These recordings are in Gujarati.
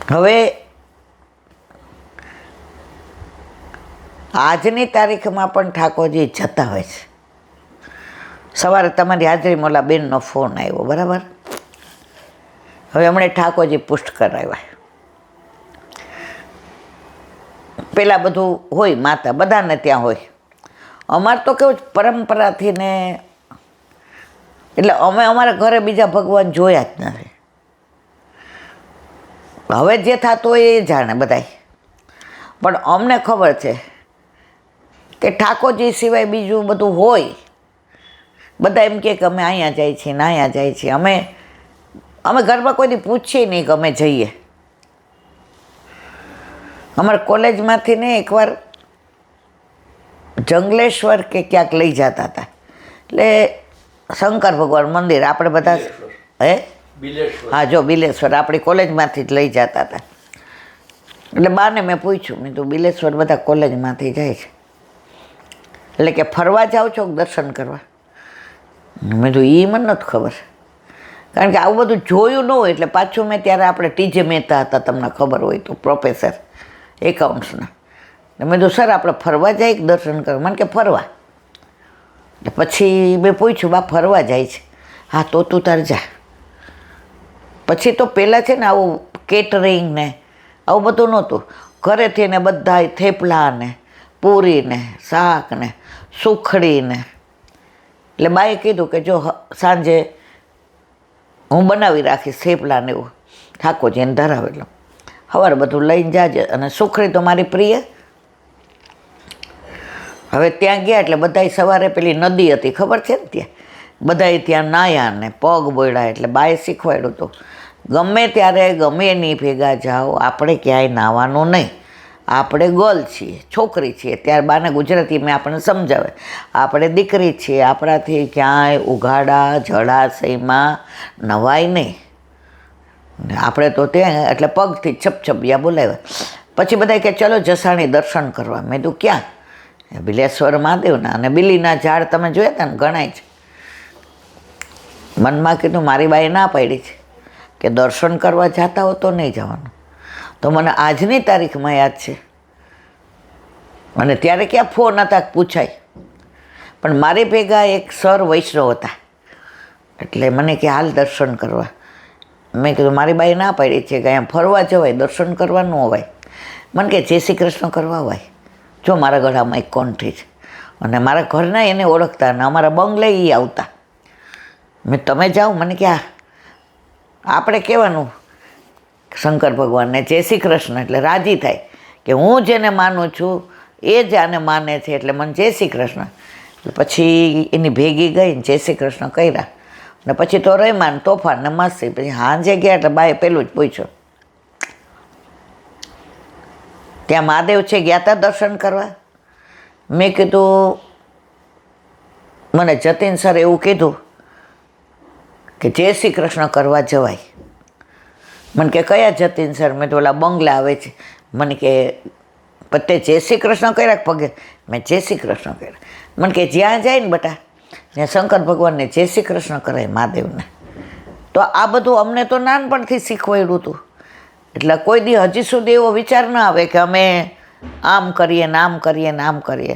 હવે આજની તારીખમાં પણ ઠાકોરજી જતા હોય છે. સવારે તમારી હાજરીમાં ઓલા બેનનો ફોન આવ્યો, બરાબર. હવે હમણાં ઠાકોરજી પુષ્ટ કરાવ્યા. પેલા બધું હોય, માતા બધાને ત્યાં હોય. અમારે તો કેવું પરંપરાથી ને, એટલે અમે અમારા ઘરે બીજા ભગવાન જોયા જ નથી. હવે જે થતું હોય એ જાણે બધાય, પણ અમને ખબર છે કે ઠાકોરજી સિવાય બીજું બધું હોય. બધા એમ કે અમે અહીંયા જાય છીએ ને અહીંયા જાય છીએ. અમે ઘરમાં કોઈથી પૂછીએ નહીં કે અમે જઈએ. અમારા કોલેજમાંથી ને એકવાર જંગલેશ્વર કે ક્યાંક લઈ જતા હતા. એટલે શંકર ભગવાન મંદિર આપણે બધા હા જો બિલેશ્વર આપણી કોલેજમાંથી જ લઈ જતા હતા. એટલે બાને મેં પૂછ્યું, મેં તો બિલેશ્વર બધા કોલેજમાંથી જાય છે, એટલે કે ફરવા જાઓ છો દર્શન કરવા? મેં તો એ મને નથી ખબર, કારણ કે આવું બધું જોયું ન હોય. એટલે પાછું મેં ત્યારે આપણે ટીજે મહેતા હતા, તમને ખબર હોય તો, પ્રોફેસર એકાઉન્ટ્સના. મેં તો સર આપણે ફરવા જાય કે દર્શન કરવા? મને કે ફરવા. એટલે પછી મેં પૂછ્યું, બા ફરવા જાય છે? હા તો તું તાર જા. પછી તો પહેલાં છે ને આવું કેટરિંગ ને આવું બધું નહોતું. ઘરેથી ને બધા થેપલા ને પૂરી ને શાક ને સુખડી ને. એટલે બાએ કીધું કે જો સાંજે હું બનાવી રાખીશ થેપલા ને એવું, ઠાકોરજીને ધરાવેલો. સવારે બધું લઈને જાજે. અને સુખડી તો મારી પ્રિય. હવે ત્યાં ગયા એટલે બધાય સવારે પેલી નદી હતી, ખબર છે ને, ત્યાં બધાય ત્યાં નાયા ને પગ બોળ્યા. એટલે બાએ શીખવાડ્યું હતું, ગમે ત્યારે ગમે એની ભેગા જાઓ, આપણે ક્યાંય નાહવાનું નહીં. આપણે ગર્લ છીએ, છોકરી છીએ. ત્યાર બાને ગુજરાતી મેં આપણને સમજાવે, આપણે દીકરી છીએ, આપણાથી ક્યાંય ઉઘાડા જળાશયમાં નવાય નહીં. આપણે તો ત્યાં એટલે પગથી છપછપિયા બોલાવ્યા. પછી બધા કે ચલો જસાણી દર્શન કરવા. મેં તો ક્યાં? બિલેશ્વર મહાદેવના. અને બિલીના ઝાડ તમે જોયા હતા ને, ગણાય છે. મનમાં કીધું મારી બાઈ ના પાડી છે કે દર્શન કરવા જતા હો તો નહીં જવાનું. તો મને આજની તારીખમાં યાદ છે. અને ત્યારે ક્યાં ફોન હતા પૂછાય. પણ મારી ભેગા એક સર વૈષ્ણવ હતા, એટલે મને કે હાલ દર્શન કરવા. મેં કીધું મારી બાઈ ના પાડી છે કે અહીંયા ફરવા જવાય, દર્શન કરવાનું હોવાય. મને કે જય શ્રી કૃષ્ણ કરવા હોય. જો મારા ગળામાં એક કોન્ઠી છે, અને મારા ઘરના એને ઓળખતા, અને અમારા બંગલે એ આવતા. મેં તમે જાઓ? મને કે આપણે કહેવાનું શંકર ભગવાનને જય શ્રી કૃષ્ણ, એટલે રાજી થાય કે હું જેને માનું છું એ જ આને માને છે, એટલે મને જય શ્રી કૃષ્ણ. પછી એની ભેગી ગઈને જય શ્રી કૃષ્ણ કર્યા. ને પછી તો રહેમાન તોફાન ને મસ્તી. પછી સાંજે ગયા એટલે બાએ પેલું જ પૂછ્યું, ત્યાં મહાદેવ છે, ગયા હતા દર્શન કરવા? મેં કીધું મને જતીન સર એવું કીધું કે જય શ્રી કૃષ્ણ કરવા જવાય. મને કે કયા જતીન સર? મેં તો ઓલા બંગલા આવે છે. મને કે પતે જય શ્રી કૃષ્ણ કર્યા પગે? મેં જય શ્રી કૃષ્ણ કર્યા. મને કે જ્યાં જાય ને બટા ત્યાં શંકર ભગવાનને જય શ્રી કૃષ્ણ કરાય, મહાદેવને. તો આ બધું અમને તો નાનપણથી શીખવાડ્યું હતું. એટલે કોઈ દી હજી સુધી એવો વિચાર ના આવે કે અમે આમ કરીએ ને આમ કરીએ ને આમ કરીએ.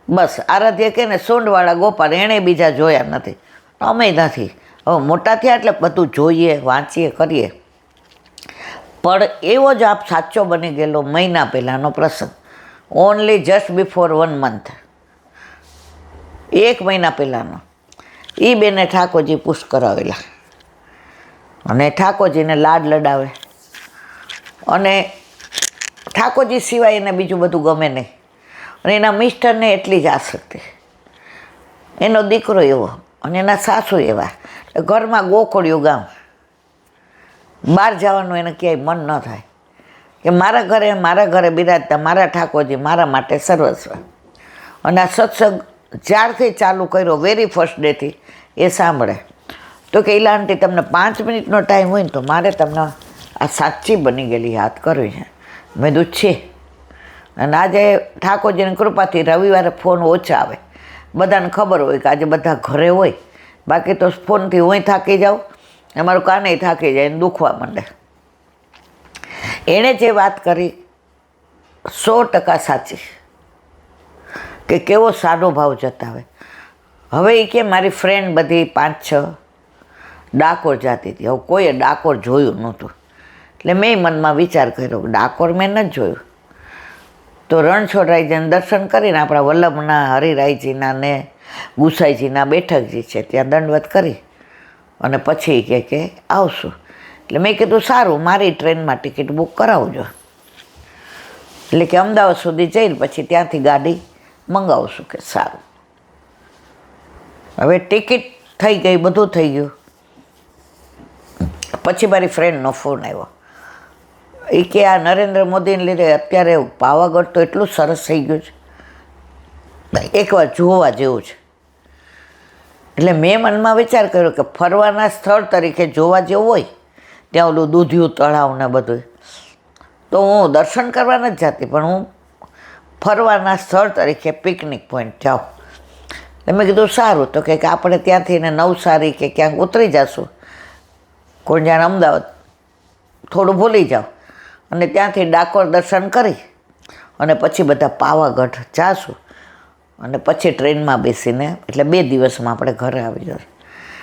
બસ આરાધ્ય કે ને સોંડવાળા ગોપાલ, એણે બીજા જોયા નથી, અમે નથી. હવે મોટા થયા એટલે બધું જોઈએ, વાંચીએ, કરીએ. પણ એવો જ આપ સાચો બની ગયેલો મહિના પહેલાંનો પ્રસંગ. ઓનલી જસ્ટ બિફોર 1 month, 1 મહિના પહેલાંનો. એ બેને ઠાકોરજી પુષ્ટ કરાવેલા, અને ઠાકોરજીને લાડ લડાવે. અને ઠાકોરજી સિવાય એને બીજું બધું ગમે નહીં. અને એના મિસ્ટરને એટલી જ આસક્તિ, એનો દીકરો એવો અને એના સાસુ એવા. ઘરમાં ગોખોડિયું ગામ. બહાર જવાનું એને ક્યાંય મન ન થાય કે મારા ઘરે બિરાજતા મારા ઠાકોરજી મારા માટે સર્વસ્વ. અને આ સત્સંગ જ્યારથી ચાલુ કર્યો વેરી ફર્સ્ટ ડેથી એ સાંભળે તો કે ઈલા આંટી તમને 5 મિનિટનો ટાઈમ હોય ને તો મારે તમને આ સાચી બની ગયેલી યાદ કરવી છે. મેં કીધું છે. અને આજે ઠાકોરજીની કૃપાથી રવિવારે ફોન ઓછા આવે. બધાને ખબર હોય કે આજે બધા ઘરે હોય, બાકી તો ફોનથી હું થાકી જાઉં, અમારું કાનેય થાકી જાય ને દુખવા માંડે. એણે જે વાત કરી 100% સાચી, કે કેવો સાદો ભાવ જતાવે. હવે એ કે મારી ફ્રેન્ડ બધી 5-6 ડાકોર જતી હતી. હવે કોઈએ ડાકોર જોયું નહોતું, એટલે મેં મનમાં વિચાર કર્યો કે ડાકોર મેં નથી જોયું, તો રણછોડરાયજીને દર્શન કરીને આપણા વલ્લભના, હરિરાયજીના ને ગુસાઈજીના બેઠકજી છે ત્યાં દંડવત કરી અને પછી કે આવશું. એટલે મેં કીધું સારું, મારી ટ્રેનમાં ટિકિટ બુક કરાવજો. એટલે કે અમદાવાદ સુધી જઈને પછી ત્યાંથી ગાડી મંગાવશું. કે સારું. હવે ટિકિટ થઈ ગઈ, બધું થઈ ગયું. પછી મારી ફ્રેન્ડનો ફોન આવ્યો. એ કે આ નરેન્દ્ર મોદીને લીધે અત્યારે પાવાગઢ તો એટલું સરસ થઈ ગયું છે, એકવાર જોવા જેવું છે. એટલે મેં મનમાં વિચાર કર્યો કે ફરવાના સ્થળ તરીકે જોવા જેવું હોય ત્યાં ઓલું દૂધિયું તળાવ ને બધું, તો હું દર્શન કરવા નથી જતી, પણ હું ફરવાના સ્થળ તરીકે પિકનિક પોઈન્ટ જાઉં. એટલે મેં કીધું સારું. તો કે આપણે ત્યાંથી ને નવસારી કે ક્યાંક ઉતરી જશું, કોઈ જાણ અમદાવાદ થોડું ભૂલી જાઓ, અને ત્યાંથી ડાકોર દર્શન કરી અને પછી બધા પાવાગઢ જાશું, અને પછી ટ્રેનમાં બેસીને, એટલે 2 દિવસમાં આપણે ઘરે આવી જશું.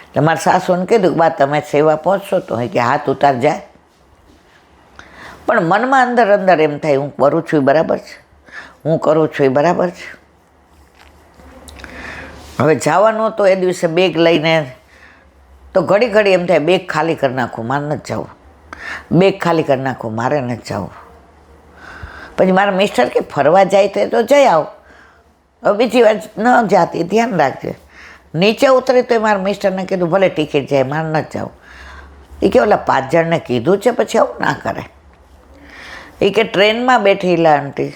એટલે મારા સાસુને કીધું કે બા તમે સેવા પહોંચશો? તો કે હાથ ઉતાર જાય. પણ મનમાં અંદર એમ થાય હું કરું છું એ બરાબર છે, હું કરું છું એ બરાબર છે. હવે જવાનું તો એ દિવસે બેગ લઈને, તો ઘડી એમ થાય બેગ ખાલી કરી નાખું, મારે નથી જવું, બેગ ખાલી કરી નાખું, મારે નથી જવું. પછી મારા મિસ્ટર કે ફરવા જાય તો જઈ આવો, હવે બીજી વાર ન જાતી ધ્યાન રાખજે. નીચે ઉતરી તો મારા મિસ્ટરને કીધું ભલે ટિકિટ જાય, મારે નથી જવું. એ કે ઓલા 5 જણને કીધું છે પછી આવું ના કરે. એ કે ટ્રેનમાં બેઠેલા આંટી,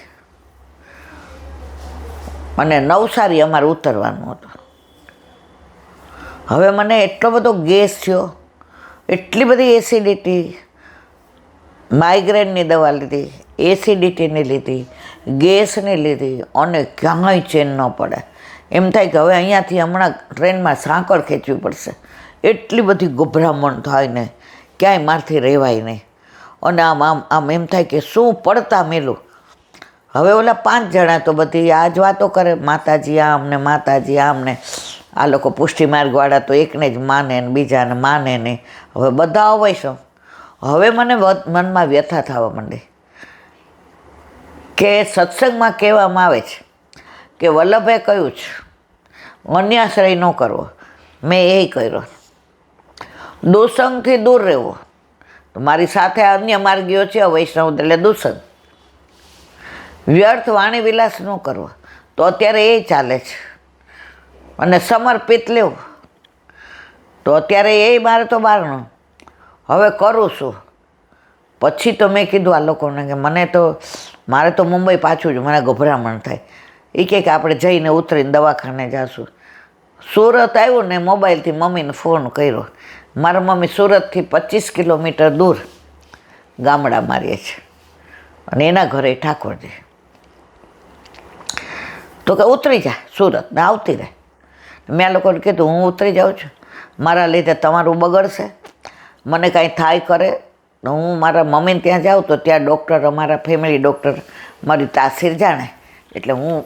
અને નવસારી અમારે ઉતરવાનું હતું. હવે મને એટલો બધો ગેસ થયો, એટલી બધી એસિડિટી, માઇગ્રેનની દવા લીધી, એસિડિટીની લીધી, ગેસની લીધી, અને ક્યાંય ચેન ન પડે. એમ થાય કે હવે અહીંયાથી હમણાં ટ્રેનમાં સાંકળ ખેંચવી પડશે. એટલી બધી ગભરામણ થાય ને, ક્યાંય મારથી રહેવાય નહીં. અને આમ એમ થાય કે શું પડતા મેલું. હવે ઓલા 5 જણા તો બધી આ જ વાતો કરે, માતાજી આમ ને માતાજી આમ ને. આ લોકો પુષ્ટિ માર્ગવાળા તો એકને જ માને ને બીજાને માને નહીં. હવે બધા અવશ્ય. હવે મને મનમાં વ્યથા થવા માંડી કે સત્સંગમાં કહેવામાં આવે છે કે વલ્લભે કહ્યું છે અન્યાશ્રય ન કરવો, મેં એ કર્યો. દુસંગથી દૂર રહેવો. તો મારી સાથે અન્ય માર્ગીઓ છે વૈષ્ણવ, એટલે દુસંગ. વ્યર્થ વાણી વિલાસ ન કરવો, તો અત્યારે એ ચાલે છે. અને સમર્પિત લેવું, તો અત્યારે એ મારે તો બહારનું. હવે કરું શું? પછી તો મેં કીધું આ લોકોને કે મારે તો મુંબઈ પાછું જ, મને ગભરામણ થાય. એ કહે કે આપણે જઈને ઉતરીને દવાખાને જઈશું. સુરત આવ્યું ને મોબાઈલથી મમ્મીને ફોન કર્યો. મારા મમ્મી સુરતથી 25 કિલોમીટર દૂર ગામડા મારીએ છે, અને એના ઘરે ઠાકોરજી. તો કે ઉતરી જા સુરત ને આવતી રહે. મેં આ લોકોને કીધું હું ઉતરી જાઉં છું, મારા લીધે તમારું બગડશે, મને કાંઈ થાય કરે તો હું મારા મમ્મીને ત્યાં જાઉં તો ત્યાં ડૉક્ટર, અમારા ફેમિલી ડૉક્ટર મારી તાસીર જાણે. એટલે હું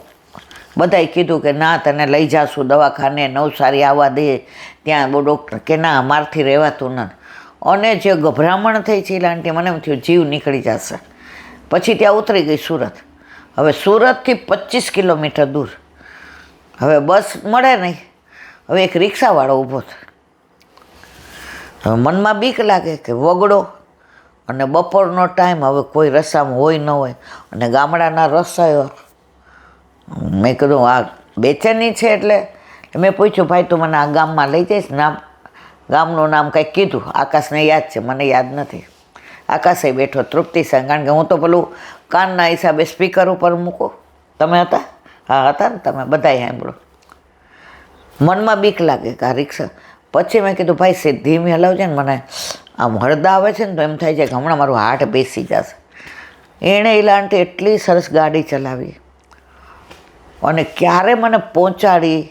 બધાએ કીધું કે ના તને લઈ જાશું દવાખાને, નવસારી આવવા દે, ત્યાં બહુ ડૉક્ટર કે ના મારથી રહેવાતું નથી. અને જે ગભરામણ થઈ છે આંટી, મને એમ થયું જીવ નીકળી જશે. પછી ત્યાં ઉતરી ગઈ સુરત. હવે સુરતથી 25 કિલોમીટર દૂર. હવે બસ મળે નહીં. હવે એક રિક્ષાવાળો ઊભો થાય. હવે મનમાં બીક લાગે કે વગડો, અને બપોરનો ટાઈમ, હવે કોઈ રસ્તામાં હોય ન હોય, અને ગામડાના રસ્તાઓ. મેં કીધું આ બેચેની છે. એટલે મેં પૂછ્યું ભાઈ તું મને આ ગામમાં લઈ જઈશ? નામ, ગામનું નામ કંઈક કીધું. આકાશને યાદ છે, મને યાદ નથી. આકાશે બેઠો તૃપ્તિ સંગ, કારણ કે હું તો પેલું કાનના હિસાબે સ્પીકર ઉપર મૂકું. તમે હતા? હા હતા ને, તમે બધાએ સાંભળો. મનમાં બીક લાગે કે આ રિક્ષા. પછી મેં કીધું ભાઈ સીધ ધીમી હલાવજે ને, મને આમ હળદા આવે છે ને તો એમ થાય છે કે હમણાં મારું હાર્ટ બેસી જશે. એણે એલાંટી એટલી સરસ ગાડી ચલાવી, અને ક્યારે મને પહોંચાડી.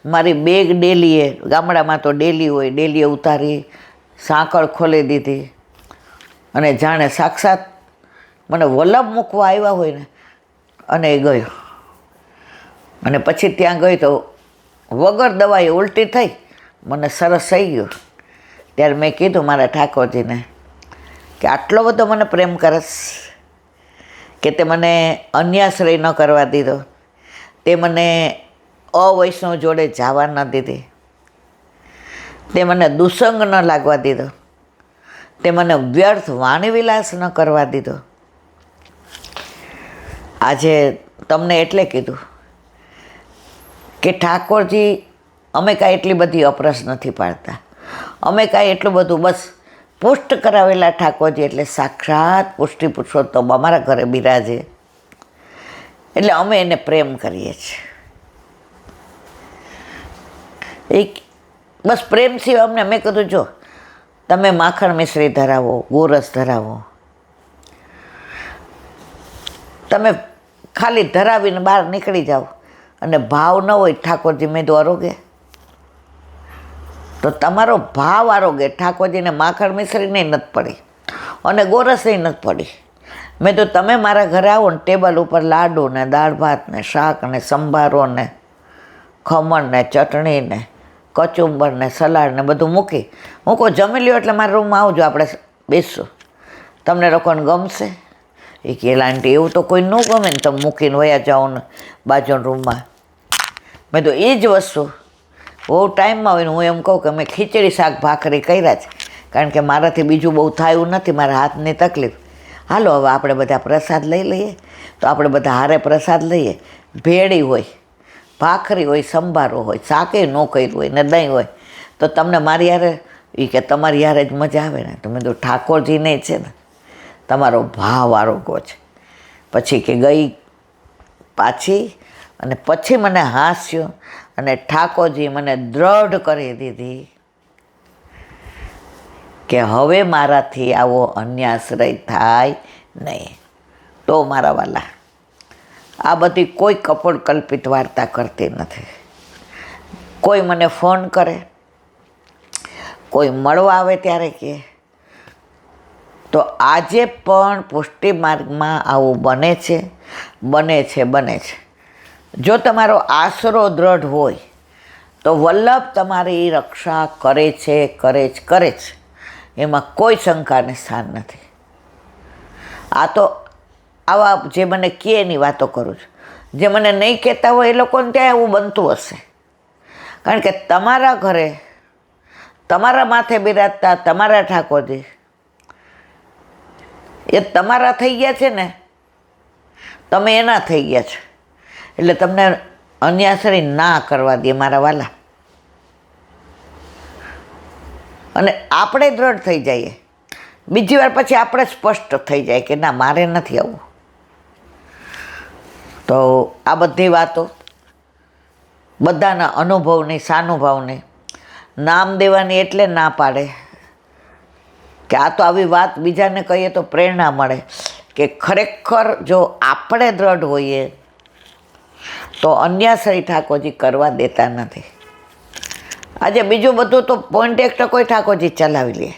મારી બેગ ડેલીએ, ગામડામાં તો ડેલી હોય, ડેલીએ ઉતારી, સાંકળ ખોલી દીધી, અને જાણે સાક્ષાત મને વલ્લભ મૂકવા આવ્યા હોય ને, અને એ ગયો. અને પછી ત્યાં ગઈ તો વગર દવાએ ઉલટી થઈ, મને સરસ થઈ ગયું. ત્યારે મેં કીધું મારા ઠાકોરજીને કે આટલો બધો મને પ્રેમ કરસ કે તે મને અન્યાશ્રય ન કરવા દીધો, તે મને અવૈષ્ણવ જોડે જવા ન દીધી, તે મને દુસંગ ન લાગવા દીધો, તે મને વ્યર્થ વાણીવિલાસ ન કરવા દીધો. આજે તમને એટલે કીધું કે ઠાકોરજી અમે કાંઈ એટલી બધી અપરસ નથી પાડતા, અમે કાંઈ એટલું બધું, બસ પુષ્ટ કરાવેલા ઠાકોરજી એટલે સાક્ષાત પુષ્ટિ પુરુષોત્તમ અમારા ઘરે બિરાજે, એટલે અમે એને પ્રેમ કરીએ છીએ. એક બસ પ્રેમ સિવાય અમને, મેં કીધું જો તમે માખણ મિશ્રી ધરાવો, ગોરસ ધરાવો, તમે ખાલી ધરાવીને બહાર નીકળી જાઓ અને ભાવ ન હોય ઠાકોરજી મેં તો આરોગે, તો તમારો ભાવ આરોગે. ઠાકોરજીને માખણ મિશ્રી નહીં નથી પડી અને ગોરસ નહીં નથી પડી. મેં તો તમે મારા ઘરે આવો ને ટેબલ ઉપર લાડુ ને દાળ ભાત ને શાક ને સંભારો ને ખમણ ને ચટણી ને કચુંબર ને સલાડ ને બધું મૂકી, હું કહું જમી લ્યો એટલે મારા રૂમમાં આવજો, આપણે બેસશું, તમને લોકોને ગમશે? એ કે આંટી એવું તો કોઈ ન ગમે ને, તમે મૂકીને વયા જાઓ ને બાજુના રૂમમાં. મેં તો એ જ વસ્તુ બહુ ટાઈમમાં હોય ને હું એમ કહું કે મેં ખીચડી શાક ભાખરી કર્યા છે, કારણ કે મારાથી બીજું બહુ થયું નથી, મારા હાથની તકલીફ. હાલો હવે આપણે બધા પ્રસાદ લઈ લઈએ, તો આપણે બધા હારે પ્રસાદ લઈએ. ભેળી હોય, ભાખરી હોય, સંભારો હોય, શાકે ન કર્યું હોય ને દહીં હોય, તો તમને મારી યારે એ કે તમારી યારે જ મજા આવે ને. તો મેં તો ઠાકોરજીને છે ને તમારો ભાવ આરોગો છે. પછી કે ગઈ પાછી, અને પછી મને હાસ્યો, અને ઠાકોરજી મને દ્રઢ કરી દીધી કે હવે મારાથી આવો અન્યાશ્રય થાય નહીં. તો મારા વાલા, આ બધી કોઈ કપોળ કલ્પિત વાર્તા કરતી નથી. કોઈ મને ફોન કરે, કોઈ મળવા આવે ત્યારે કહે, તો આજે પણ પુષ્ટિ માર્ગમાં આવું બને છે, બને છે, બને છે. જો તમારો આશરો દ્રઢ હોય તો વલ્લભ તમારી રક્ષા કરે છે, કરે છે, કરે છે. એમાં કોઈ શંકાને સ્થાન નથી. આ તો આવા જે મને કહે એની વાતો કરું છું. જે મને નહીં કહેતા હોય એ લોકોને ત્યાં એવું બનતું હશે, કારણ કે તમારા ઘરે તમારા માથે બિરાજતા તમારા ઠાકોરજી એ તમારા થઈ ગયા છે ને, તમે એના થઈ ગયા છે, એટલે તમને અન્યાશ્રય ના કરવા દે મારા વાલા. અને આપણે દ્રઢ થઈ જઈએ, બીજી વાર પછી આપણે સ્પષ્ટ થઈ જાય કે ના મારે નથી આવવું. તો આ બધી વાતો બધાના અનુભવની, સાનુભાવની નામ દેવાની એટલે ના પાડે કે આ તો આવી વાત બીજાને કહીએ તો પ્રેરણા મળે કે ખરેખર જો આપણે દ્રઢ હોઈએ તો અન્યાશ્રય ઠાકોરજી કરવા દેતા નથી. આજે બીજું બધું તો પોઈન્ટ એક ટકો ઠાકોરજી ચલાવી લે,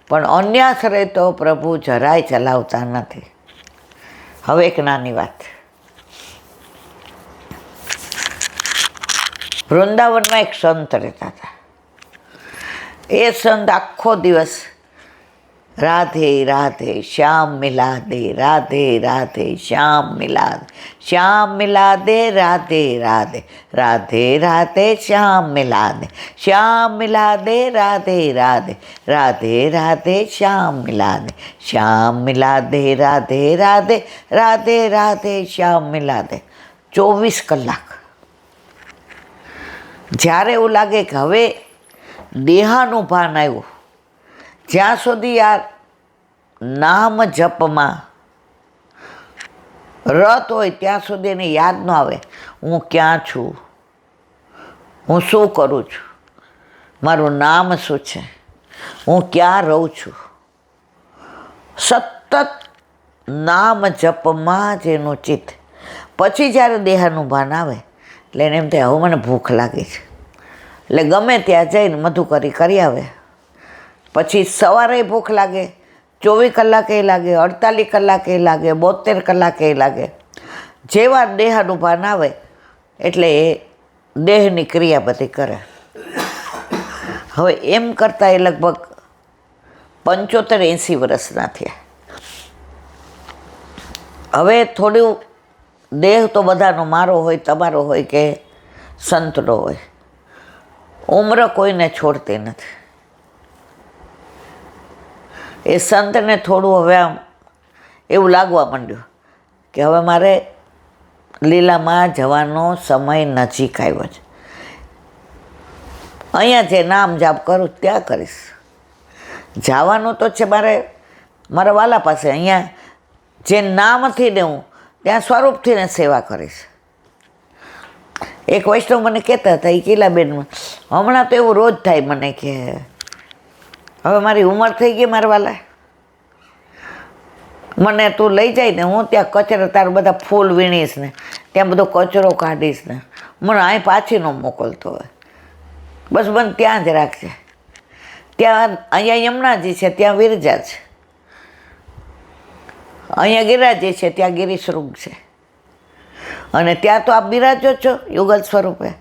પણ અન્યાશ્રય તો પ્રભુ જરાય ચલાવતા નથી. હવે એક નાની વાત, વૃંદાવનમાં એક સંત રહેતા હતા. એ સંત આખો દિવસ રાધે રાધે શ્યામ મિલા દે, રાધે રાધે શ્યામ મિલા દે, શ્યામ મિલા દે, રાધે રાધે, રાધે રાધે શ્યામ મિલા દે, શ્યામ મિલા દે, રાધે રાધે, રાધે રાધે શ્યામ મિલા દે, શ્યામ મિલા દે, રાધે રાધે, રાધે રાધે શ્યામ મિલા દે. 24 કલાક. જ્યારે એવું લાગે કે હવે દેહાનું ભાન આવ્યું, જ્યાં સુધી આ નામ જપમાં રત હોય ત્યાં સુધી એને યાદ ન આવે હું ક્યાં છું, હું શું કરું છું, મારું નામ શું છે, હું ક્યાં રહું છું. સતત નામ જપમાં જ એનું ચિત્ત. પછી જ્યારે દેહાનું ભાન આવે એટલે એને એમ થાય હવે મને ભૂખ લાગી છે, એટલે ગમે ત્યાં જઈને મધુકરી કરી આવે. પછી સવારે ભૂખ લાગે, 24 કલાકે લાગે, 48 કલાકે લાગે, 72 કલાકે લાગે, જેવા દેહ અનુભાન આવે એટલે એ દેહની ક્રિયા બધી કરે. હવે એમ કરતાં એ લગભગ 75-80 વર્ષના થયા. હવે થોડું દેહ તો બધાનો મારો હોય, તમારો હોય કે સંતનો હોય, ઉંમર કોઈને છોડતી નથી. એ સંતને થોડું હવે આમ એવું લાગવા માંડ્યું કે હવે મારે લીલામાં જવાનો સમય નજીક આવ્યો છે. અહીંયા જે નામ જાપ કરું ત્યાં કરીશ. જવાનું તો છે મારે મારા વાલા પાસે. અહીંયા જે નામથી ને હું ત્યાં સ્વરૂપથી ને સેવા કરીશ. એક વૈષ્ણવ મને કહેતા હતા, એ કીલાબેન, હમણાં તો એવું રોજ થાય મને કે હવે મારી ઉંમર થઈ ગઈ, મારા વાલા, મને તું લઈ જાય ને હું ત્યાં કચરો, તારું બધા ફૂલ વીણીશ ને ત્યાં બધો કચરો કાઢીશ ને મને અહીં પાછી ન મોકલતો હોય, બસ મને ત્યાં જ રાખજે. ત્યાં અહીંયા યમુનાજી છે, ત્યાં વિરજા છે, અહીંયા ગિરિરાજી છે, ત્યાં ગિરીશૃંગ છે, અને ત્યાં તો આપ બિરાજો છો યુગલ સ્વરૂપે.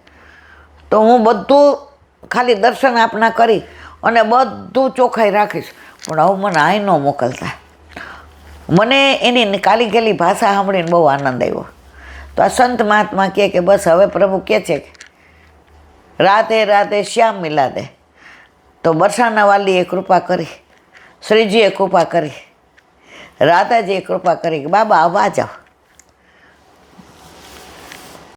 તો હું બધું ખાલી દર્શન આપના કરી અને બધું ચોખ્ખાઈ રાખીશ, પણ હવે મને અહીં ન મોકલતા. મને એની કાલી ગેલી ભાષા સાંભળીને બહુ આનંદ આવ્યો. તો આ સંત મહાત્મા કહે કે બસ હવે પ્રભુ કહે છે કે રાધે રાધે શ્યામ મિલાદે. તો બરસાના વાલીએ કૃપા કરી, શ્રીજીએ કૃપા કરી, રાધાજીએ કૃપા કરી કે બાબા આવા જાઓ.